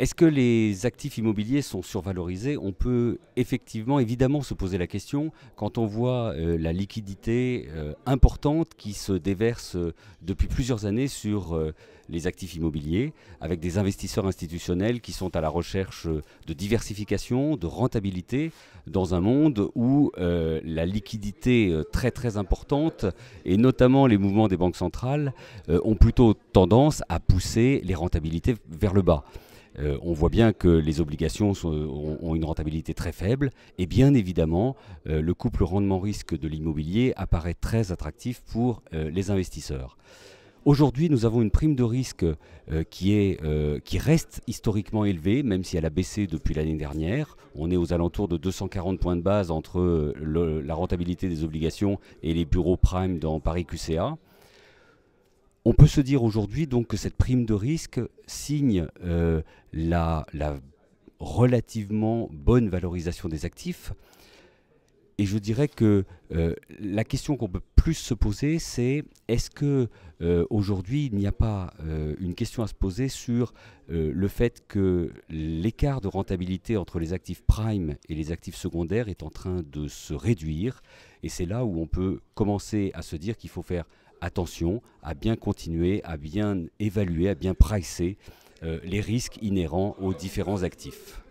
Est-ce que les actifs immobiliers sont survalorisés? On peut évidemment se poser la question quand on voit la liquidité importante qui se déverse depuis plusieurs années sur les actifs immobiliers, avec des investisseurs institutionnels qui sont à la recherche de diversification, de rentabilité, dans un monde où la liquidité très très importante, et notamment les mouvements des banques centrales, ont plutôt tendance à pousser les rentabilités vers le bas. On voit bien que les obligations ont une rentabilité très faible et bien évidemment, le couple rendement-risque de l'immobilier apparaît très attractif pour les investisseurs. Aujourd'hui, nous avons une prime de risque qui reste historiquement élevée, même si elle a baissé depuis l'année dernière. On est aux alentours de 240 points de base entre la rentabilité des obligations et les bureaux prime dans Paris QCA. On peut se dire aujourd'hui donc que cette prime de risque signe la relativement bonne valorisation des actifs. Et je dirais que la question qu'on peut plus se poser, c'est est-ce que aujourd'hui il n'y a pas une question à se poser sur le fait que l'écart de rentabilité entre les actifs prime et les actifs secondaires est en train de se réduire. Et c'est là où on peut commencer à se dire qu'il faut faire attention à bien continuer, à bien évaluer, à bien pricer les risques inhérents aux différents actifs.